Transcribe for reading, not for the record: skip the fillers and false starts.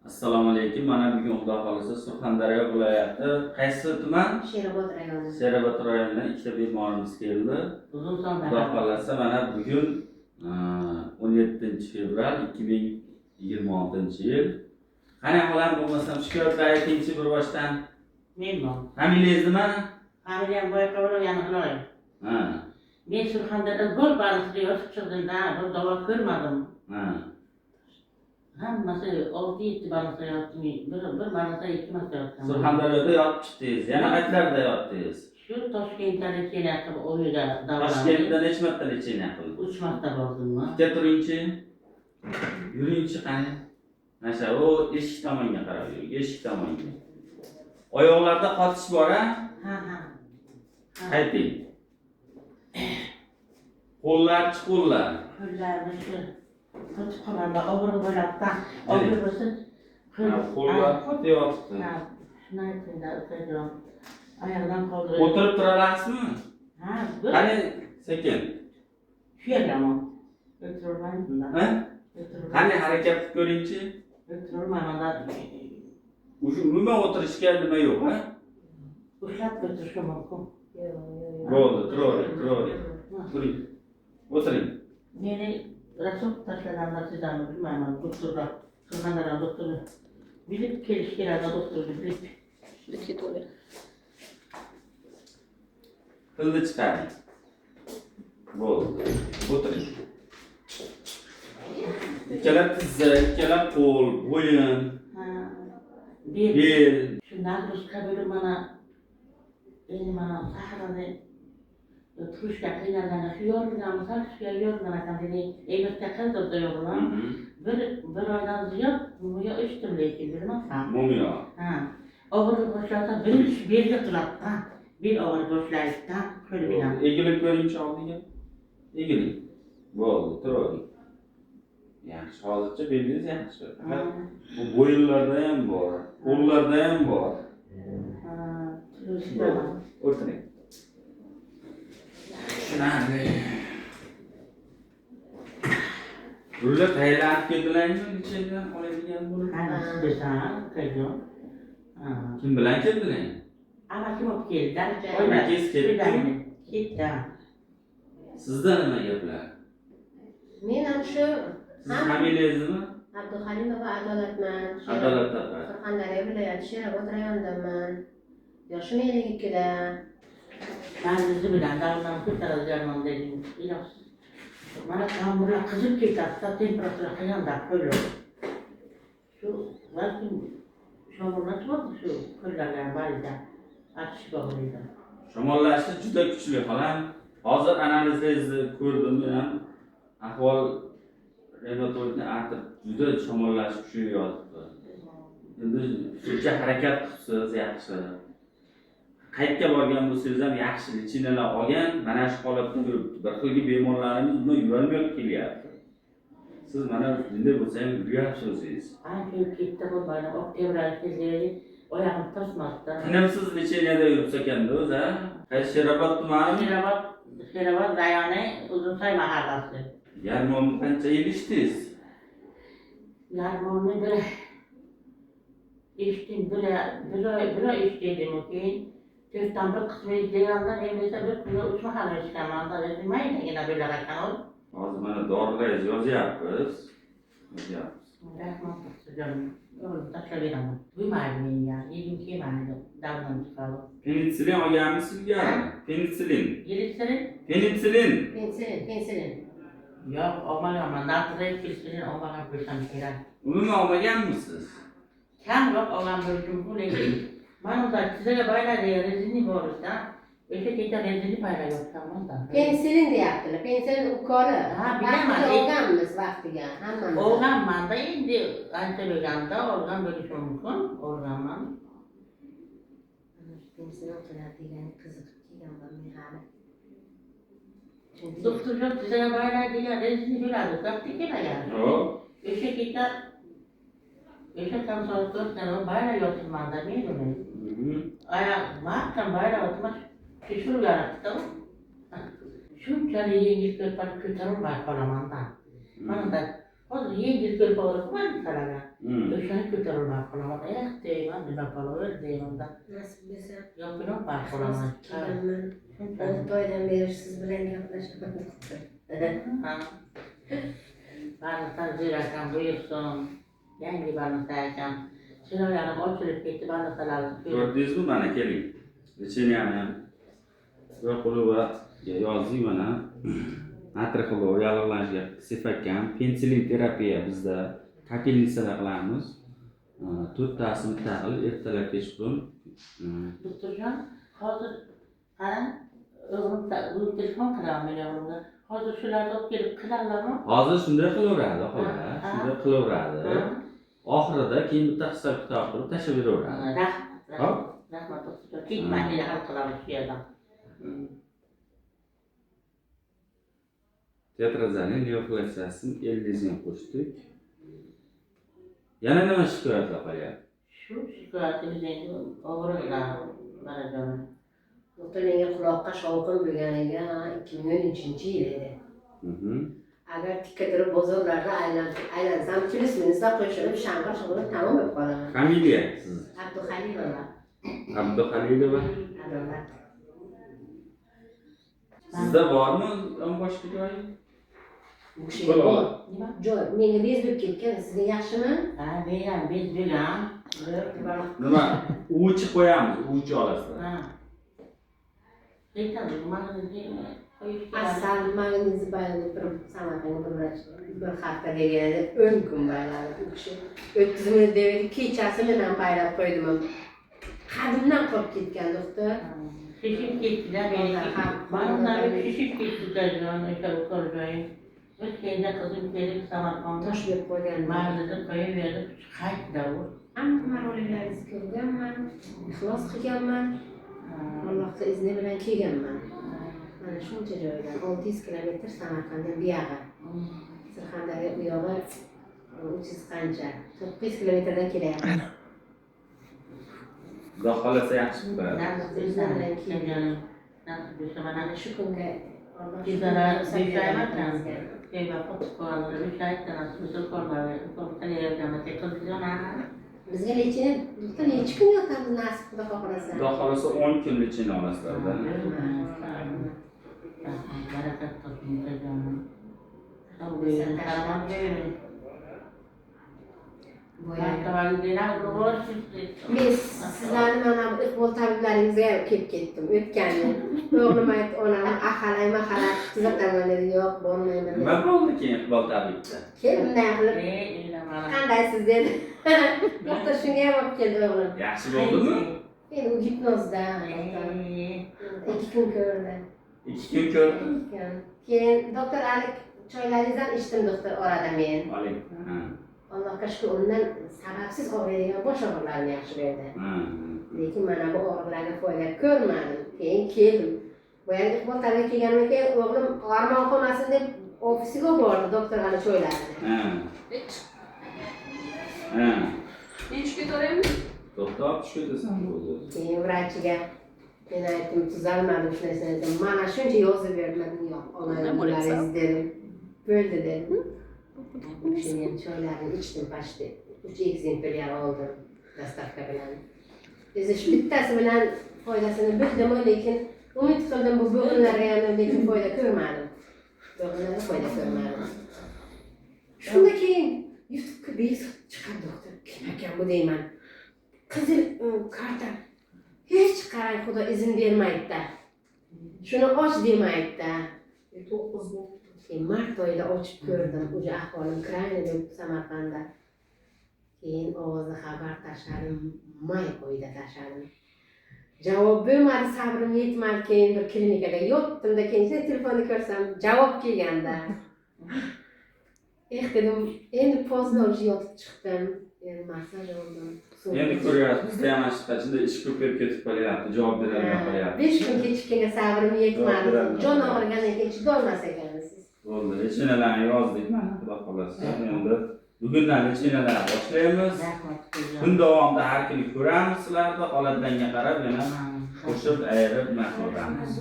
Assalomu alaykum. Mana bugun Xudo xolisa Surxondaryo viloyati qaysi tuman? Sherobod rayoni. Sherobod rayonidan ikkita bemorimiz keldi. Xudo xolisa mana bugun 17-fevral 2026-yil. Qani ahvolam bo'lmasam shikoyatlar aytingchi bir boshdan. Memnun. Familiyangiz nima? Familiyam Boyqo'rov Yaniqloy. Ha. Men Surxondaryoda bo'l barisiga yosib chiqdim-da, bir davo ko'rmadim. Ha. Hammasi 6-7 barisda yotdim. Bir barisda 2 marta yotdim. Surxondaryoda yotib chiqdingiz. Yana qayerlarda yotdingiz? Shu Toshkentdan kelib o yerda davolandim. Toshkentda necha marta lecheniya qildingiz? 3 marta bordim. Bitta turingchi. Yuringchi qani. Mana o eshik tomonga qarab yuring, eshik tomonga. Oyoqlarda qotish bor-a? Ha. Qayting. Qo'llar, qo'llar. Qo'llarni shu qotib qolganda og'ir bo'ladi-da. Og'ir bo'lsa, qo'llar qotyapti. Ha, shuni aytingda, o'tirdim. Oyoqdan qoldirib. O'tirib turasizmi? Ha, Qani, sekin. shu yergami? O'tirolmayman-da. Ha? Qani harakat qilib ko'ringchi. O'tirolmayman-da. Umuman o'tirishga nima yo'q, ha? Ushlab o'tirishga mumkin. Bo'ldi, turavering. Turing. O'tiring. Meni rasul tashlaganlar sizlarni bilmayman, doktorlar. Surxondaryo doktori. Bilib kelish kerak, doktorni bilib. Tilni chiqaring. Bo'ldi. O'tiring. Ikkala tizza, ikkala qo'l, bo'yin, bel. Shu nagruzka bo'lib endi mana sahrada turishga qiynalganda shu yorgan misol shu yorgan ekan dedi erta qildirdi yo'g'on bir oydan ziyod muya ichdim lekin bilmasam Mumiyo. ha og'riq boshlasa birinchi belga qiladi bel og'riq boshlaydi qo'li bilan Egilib ko'ringchi oldiga. Egiling. Bo'ldi, turavering. Yaxshi, hozircha belingiz yaxshi. Bu bo'yinlarda ham bor, qo'llarda ham bor. O'tiring. Tushunarli. Ular tayyorlanib keldilarmi? Nechadan oladigan bo'lib? ana desam qayjon Kim bilan keldilar? amakim olib keldi Amakingiz keldi? ketdi Sizda nima gaplar? Men ham shu Siz familiyangiz nima? Abduhalimova Adolatman. Adolat opa. Surxondaryo viloyati Sherobod rayonidaman. Yoshim 52da. Manzizi bilan davlan ko'tarilganman dedim. Ilohiy. Mana kamerlar qizib ketadi, temperatura qiyanda qo'yiladi. Shu balki shamollar bordi shu qo'llarga barida. Achish bog'laydi. Shamollashni juda kuchli xolam. Hozir analizingizni ko'rdim ham. Ahvol reumatoidni artib juda shamollash kuchli yotibdi. Endi shuncha harakat qilibsiz yaxshi. Qayerga borgan bo'lsangiz ham yaxshi lechinalar olgan, mana shu holatda yuribdi. Bir xilgi bemorlarimiz buni yurolmay kelyapti. Siz mana bunday bo'lsa ham yurayapsiz o'zingiz. Ancha ketdi bo'lmaydi, oktyabr keldi, oyog'im tosmasdi. Tinimsiz lecheniyada yuribsa ekanda o'zi, ha? Qaysi Sherobod tumanimi? Sherobod rayoni Uzunsoy mahallasi. Yarmonni qancha yil ichdingiz? Yarmonni bir oy ichdim, keyin to'rtdan bir qismi deganda endi bir kunda 3 mahal ichganman, dedim maydagina bo'lar ekan u. Hozir mana dorilaringizni yozyapmiz. Rahmat sizlarga. Yo'q, tashlayveraman. Duymaydi menga, yegim kelmaydi, davlan chiqadi. Penitsilin olganmisiz ilgari? Penitsilin. Pensilin. Yo'q, olmaganman. Natray pensilin olmagan bo'lsam kerak. Umuman olmaganmisiz? Kamroq olgan bo'lishim lekin mana unda sizlarga baylar rezini borsa, o'sha kecha rezini paylayotganman-da. Pensilin deyaptilar. Pensilin ukoli. Ha, bilaman. Olganmiz vaqtiga hammamiz. Olganman-da endi ancha bo'lganda olgan bo'lishim mumkin, olganman. Pensilin qiladi degan qiziqib kelganman men hali. Doktorlar sizlarga baylar degan rezini bo'ladi, vaqti kelmagan. O'sha konsultantlar baylar yotibman-da men. Oyoq mahkam baylar yotmas, kechirib yaratdim. Shunchalik yengil ko'tarib ko'tarilmay qolaman-da. Mana Hozir yengil kelib o'raman talaga. Hmm. O'shani ko'tarilmay qolaman. Deyman, nima qolaver deymanda. Nasib bo'lsa Yo'qini bar qolaman. kelganman. 6 oydan beri siz bilan gaplashaman. Ha. Barliqdan ziyrakam buyursin. Yangi barliqda ekan. Chinoylarim ochilib ketdi barliqdalarni ko'rib. Ko'rdingizmi? Mana keling. Licheniyani ham yoqilova yozdik mana. Natriylov yallig'lanishga sifakam, pensilin terapiya bizda kapelnitsada qilamiz. 4 tasini taqil ertalab kechqurun. Doktorjon, hozir qarang, o'g'lim telefon qilaman men o'g'limga. Hozir shularni olib kelib qilarlarmi? Hozir shunday qilaveradi, xola. Shunday qilaveradi. Oxirida keyin bitta hisob kitob qilib tashlab beraveradi. Hop. Rahmat doktorjon. Ketmaydi hal qilamiz shu yerdan. Tetrazonin neoplaziyasini 50 ga qo'shdik. Yana nima shikoyatlar qilyapti? Shu shikoyatimiz endi og'riqlar barajon. Doktor menga quloqqa shovqin bo'lganiga 2013-yil edi. Agar tikka turib bozorlarda aylansam, kilisminizda qo'shilib shang'ir tamom bo'lib qolaman. Familiya siz? Abduhalilova. Abduhalilova. Adolat. Sizda bormi boshqa joy? Bu kishiga bor. Joy, menga bez bo'lib ketgan, sizga yaxshimi? Ha, men bez bo'lgan. Nima? Uvchi qo'yamiz, uvchi olasizlar. Ha. Aytadi, magnezni qo'yish kerak. Asal magnezni baylab turib, Samarqandga bir hafta deganda 10 kun bayladi. U kishi 30 minut devdi, kechasi men baylab qo'ydim. Qadimdan qolib ketgan doktor. Şişip gittiler beni. Bana şişip gittiler canım işte o korkuyu. Ötkeinde kızım gelip Samarkand'a Tosh berib qo'ygan. mağazada koyuverdim. Qaytdi u. Hamma rollaringizni ko'rganman, ixlos qilganman. Allohning izni bilan kelganman. Mana shuncha joydan 600 kilometr Samarqanddan buyog'i. Surxondaryo bu yog'i 300 qancha? 900 kilometrdan kelyapman. Xudo xolasa yaxshi bo'ladi. Izni bilan kelganman. Nasıl bir şey bana Shu kunga Alloh Bizlere bir şey yapmaz. Keyfe fotoğrafları bir şey etti nasıl bir şey korlar. Korkutları yerden de kızıyorlar. bizga lechini doktor necha kun yotamiz nasib xudo xohlasa. Xudo xolasa 10 kun lichini olasizlar. Barakat olsun canım. Sağ olun. Karaman verin. Men sizlarni mana bu iqbol tabiblaringizga kelib ketdim. O'tgan yil o'g'lim aytdi, onam mahalay tuzataman dedi. Yo'q, bo'lmayman dedi. Nima bo'ldi keyin Iqbol tabibda? Keyin bunday qilib qandaysiz dedi. Doktor shunga ham olib keldi o'g'lim. Yaxshi bo'ldimi? Endi u gipnozda 2 kun ko'rdi. 2 kun ko'rdi. Keyin doktor alik choylaringizdan ichdim doktor orada men. Oling. Allohga shukr, undan sababsiz og'riydigan bosh og'riqlarni yaxshi berdi. Lekin mana bu og'riqlarga foyda ko'rmadim. Keyin keldim. Boyagi Iqbol tabiga kelganimdan keyin o'g'lim og'rimoq qolmasin deb ofisiga bordi doktor hali cho'ylardi. Nechga to'raymi? To'xtab tushga desam bo'ldi. Keyin vrachiga men aytdim, tuzalmadim shu narsani dedim. Mana shuncha yozib berdim, yo'q, olmayman dedim. Bo'ldi dedim. O'shaning choylarini ichdim pashti. 3 ekzemplyar oldim dostavka bilan. O'zi shu bittasi bilan foydasini bildim, lekin umid qildim bu bo'g'inlarga ham lekin foyda ko'rmadim. Bo'g'inlarga foyda ko'rmadim. Shundan keyin YouTube'ga bez chiqadi doktor. Kim ekan bu deyman. Qizil karta. Hech qarang, xudo izn bermaydi-da. Shuni och demaydi-da. 9 bu. Mart oyida ochib ko'rdim, o'sha ahvolim krayni deb Samarqandda. Keyin ovozli xabar tashladim, may oyida tashladim. Javob bo'lmadi, sabrim yetmadi, keyin bir klinikaga yotdim-da, keyin telefonni ko'rsam, javob kelganda. Dedim, endi pozdno уже yotib chiqdim, endi massaj oldim. Endi ko'ryapsiz, bizda ham chiqishda ish ko'payib ketib qolyapti, javob berolmay qolyapti. 5 kun kechikkanga sabrim yetmadi. Jon og'rigandan keyin chidolmas ekansiz. Bo'ldi, lichinalarni yozdik mana, xudo xolasa. Endi bugundan lichinalarni boshlaymiz. Kun davomida har kuni ko'ramiz sizlarni, holatlarga qarab yana qo'shib ayirib nima qilamiz.